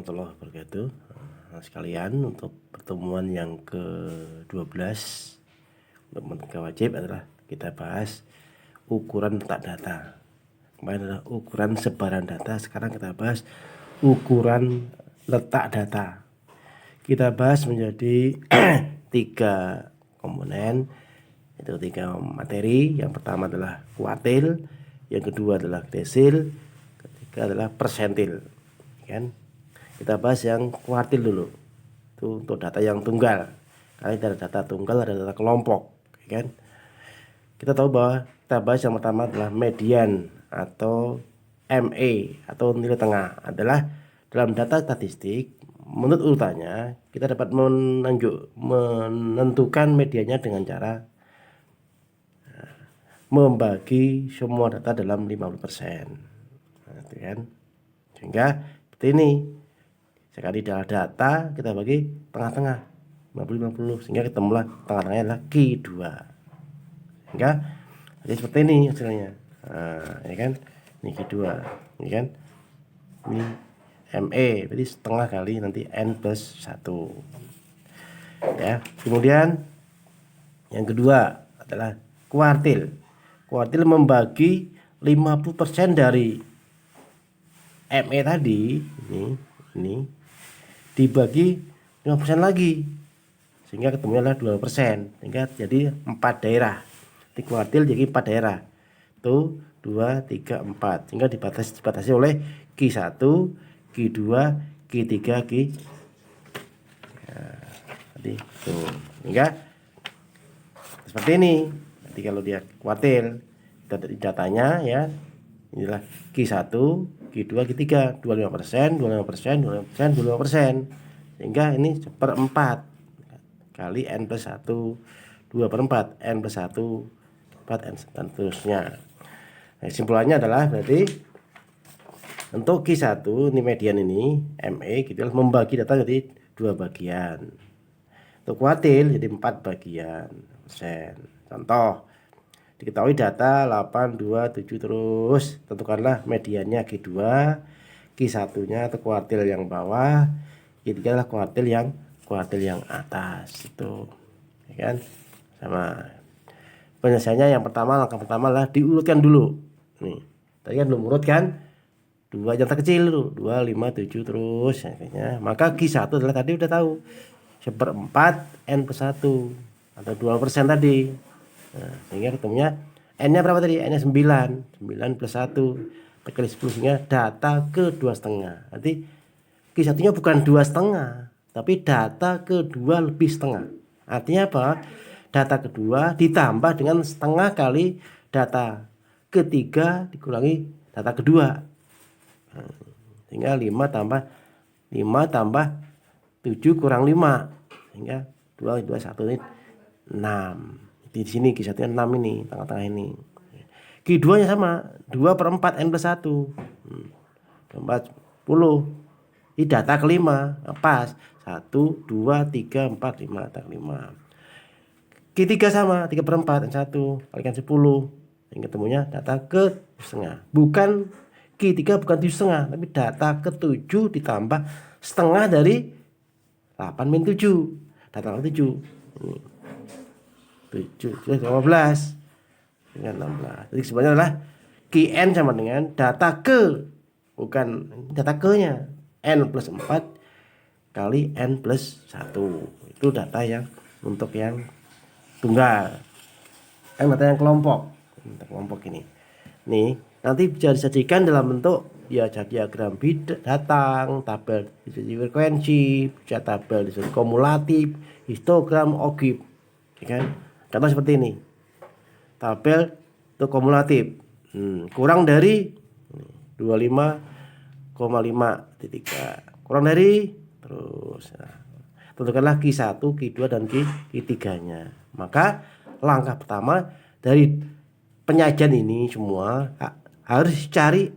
warahmatullahi wabarakatuh. Sekalian, untuk pertemuan yang ke-12 untuk matematika wajib adalah kita bahas ukuran letak data. Kemarin adalah ukuran sebaran data, sekarang kita bahas ukuran letak data. Kita bahas menjadi 3 komponen, itu 3 materi. Yang pertama adalah kuartil, yang kedua adalah desil, ketiga adalah persentil. Kan? Kita bahas yang kuartil dulu. Itu untuk data yang tunggal. Karena ada data tunggal, ada data kelompok, kan? Kita tahu bahwa kita bahas yang pertama adalah median atau ME atau nilai tengah. Adalah dalam data statistik, menurut urutannya kita dapat menentukan mediannya dengan cara membagi semua data dalam 50%. Nah, itu kan. Sehingga seperti ini. Sekali data kita bagi tengah-tengah 50-50, sehingga ketemulah tengah-tengahnya adalah Q2. Sehingga jadi seperti ini hasilnya. Nah, ya kan? Ini Q2, ini kan? Ini ME, berarti setengah kali nanti N plus 1. Ya. Kemudian yang kedua adalah kuartil. Kuartil membagi 50% dari ME tadi, ini dibagi 5% lagi, sehingga ketemunya adalah 2%, sehingga jadi 4 daerah. Di kuartil jadi 4 daerah. Itu 2, 3, 4, sehingga dibatasi oleh Q1, Q2, Q3, Q. Nah, tadi tuh. Sehingga seperti ini. Nanti kalau dia kuartil, datanya ya, inilah Q1, Q2, Q3, 25%, 25%, 25%, 25%. Sehingga ini 1/4 kali N plus 1, 2/4, N plus 1, 4, N, dan seterusnya. Nah, kesimpulannya adalah berarti untuk Q1, ini median ini, ME, gitu, membagi data jadi 2 bagian. Untuk kuartil jadi 4 bagian persen. Contoh, diketahui data 8, 2, 7 terus, tentukanlah mediannya Q2, Q1-nya atau kuartil yang bawah, Q3 adalah kuartil yang atas. Itu ya kan? Sama. Penyelesaiannya yang pertama, langkah pertama adalah diurutkan dulu. Nih, tadi kan belum urut kan? 2 yang terkecil dulu, 2, 5, 7 terus akhirnya. Maka Q1 adalah tadi udah tahu 1/4 N plus 1 atau 2% tadi. Nah, sehingga ketemunya N-nya berapa tadi? N-nya 9. 9 plus 1 kali 10, sehingga data ke 2,5. Nanti Q1-nya bukan 2,5, tapi data kedua lebih setengah. Artinya apa? Data kedua ditambah dengan setengah kali data ketiga dikurangi data kedua. Sehingga 5 tambah 7 kurang 5, sehingga 2, 1 ini 6. Di sini Q1-nya 6 ini, tengah-tengah ini. Q2-nya sama, 2/4 N plus 1. 40. Ini data kelima, pas. 1, 2, 3, 4, 5, data kelima. Q3 sama, 3/4 N1, kalikan 10. Yang ketemunya data ke 7,5. Bukan Q3 bukan 7,5, tapi data ke-7 ditambah setengah dari 8 min 7. Data ke-7. 7, 15 dengan 16. Jadi sebenarnya adalah Qn sama dengan data ke, bukan data ke-nya, N plus 4 kali N plus 1. Itu data yang untuk yang tunggal. Kan data yang kelompok. Kelompok ini. Nih, nanti bisa disajikan dalam bentuk ya diagram datang, tabel disaji frekuensi, bisa tabel disaji kumulatif, histogram, ogib. Ya kan? Contoh seperti ini. Tabel untuk kumulatif. Kurang dari 25,5. Kurang dari terus. Nah, tentukanlah Q1, Q2 dan Q3-nya. Maka langkah pertama dari penyajian ini semua harus cari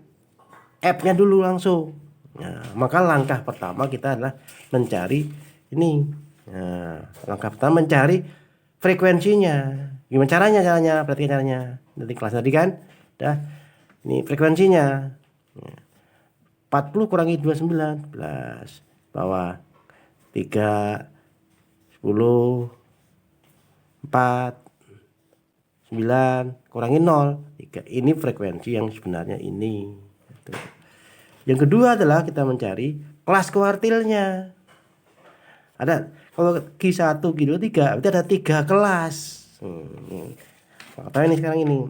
F-nya dulu langsung. Nah, maka langkah pertama kita adalah mencari ini. Nah, langkah pertama mencari frekuensinya. Gimana caranya? Perhatikan caranya. Nanti kelas tadi kan. Dah. Ini frekuensinya. 40 kurangi 29, 11. Bawah 3, 10, 4, 9, kurangi 0, 3. Ini frekuensi yang sebenarnya ini. Yang kedua adalah kita mencari kelas kuartilnya. Ada, kalau Q1, Q2, 3, berarti ada 3 kelas. Maka ini sekarang ini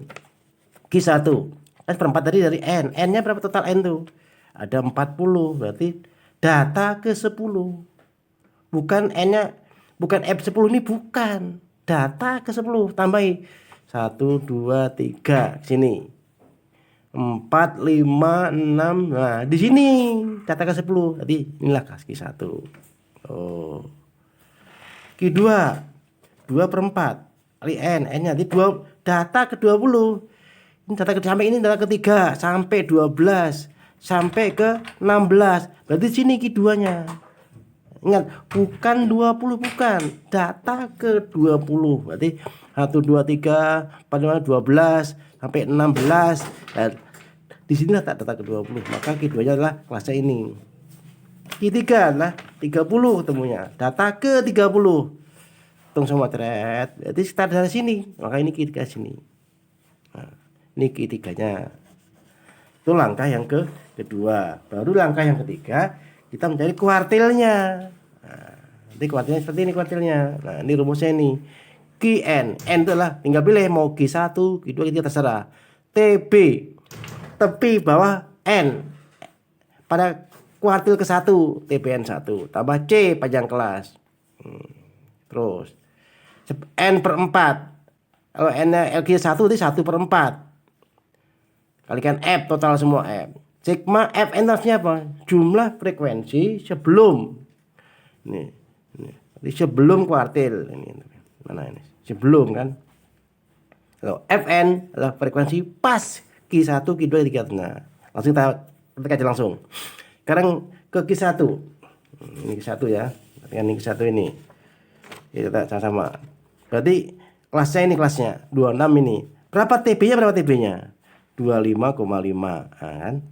Q1 kan seperempat tadi dari N. N-nya berapa total N tuh? Ada 40, berarti data ke 10. Bukan N-nya, bukan F10 ini, bukan. Data ke 10, tambahi 1, 2, 3 sini. 4, 5, 6. Nah, di sini data ke 10. Jadi inilah Q1. Oh. Q2 2/4 kali N. N-nya jadi 2, data ke 20. Ini data ke, sampai ini data ketiga sampai 12 sampai ke 16. Berarti sini Q2-nya. Ingat, bukan 20, bukan. Data ke 20. Berarti 1, 2, 3, 4, 5, 12 sampai 16. Dan di sinilah data ke 20. Maka Q2-nya adalah kelasnya ini. Q3 adalah 30 ketemunya. Data ke 30. Hitung semua thread. Berarti start dari sini. Maka ini Q3 sini. Nah, ini Q3-nya. Itu langkah yang kedua. Baru langkah yang ketiga, kita mencari kuartilnya. Nah, nanti kuartilnya seperti ini kuartilnya. Nah, ini rumusnya ini. Qn. N itu adalah tinggal pilih mau Q1, Q2, Q3 terserah. TB. Tepi bawah N. Pada kuartil ke-1, TBN1. Tambah C panjang kelas. Terus. N/4. Kalau N-nya LQ1 itu 1/4. Kalikan F total semua F. Sigma Fn nya apa? Jumlah frekuensi sebelum. Ini. Jadi sebelum kuartil ini. Mana ini? Sebelum kan. Kalau Fn adalah frekuensi pas Q1, Q2, Q3. Nah, langsung kita ketik aja langsung. Sekarang ke Q1. Ini Q1 ya. Dengan ini Q1 ini. Kita sama-sama. Berarti kelasnya ini kelasnya 26 ini. Berapa TB-nya? Berapa TB-nya? 25,5 kan?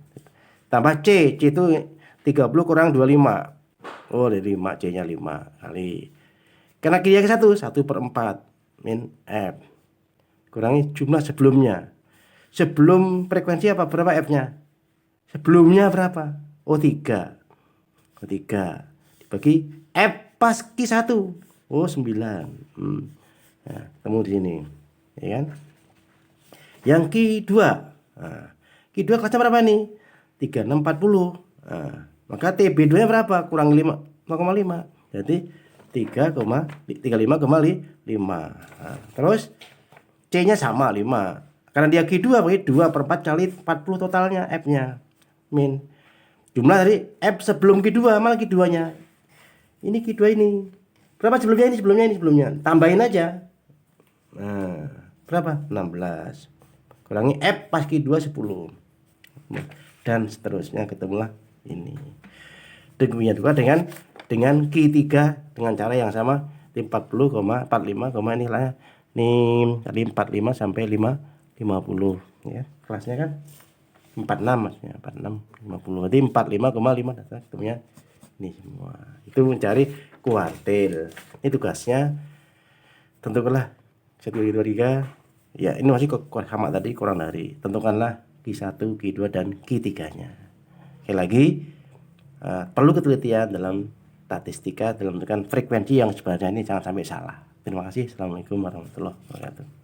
Tambah C itu 30 kurang 25. Oh, dari 5, C-nya 5 kali. Karena Q-nya ke 1/4 min F. Kurangi jumlah sebelumnya. Sebelum frekuensi apa? Berapa F-nya? Sebelumnya berapa? Oh, 3. Oh, 3 dibagi F pas Q1. Oh, 9. Nah, ketemu di sini. Ya kan? Yang Q2. Nah, Q2 kelasnya berapa nih? 36, 40. Nah, maka TB2-nya berapa? Kurang 0,5. Jadi 35,5. Nah, terus C-nya sama 5. Karena dia Q2 berarti 2/4 kali 40 totalnya F-nya. Min. Jumlah dari F sebelum Q2 mana Q2-nya. Ini Q2 ini. Berapa sebelumnya ini? Sebelumnya. Tambahin aja. Nah, berapa? 16. Kurangi F pas Q2 10. Dan seterusnya ketemulah ini. Demikian juga dengan Q3 dengan cara yang sama. 40,45, ini lah. Ini tadi 45 sampai 50 ya. Kelasnya kan 46 maksudnya. 46, 50. Berarti 45,5 ketemunya ini semua. Itu mencari kuartil. Ini tugasnya. Tentukanlah 1, 2, 3. Ya, ini masih sama tadi, kurang dari. Tentukanlah Q1, Q2 dan Q3-nya. Sekali lagi, perlu ketelitian dalam statistika dalam menentukan frekuensi yang sebenarnya ini jangan sampai salah. Terima kasih. Assalamualaikum warahmatullahi wabarakatuh.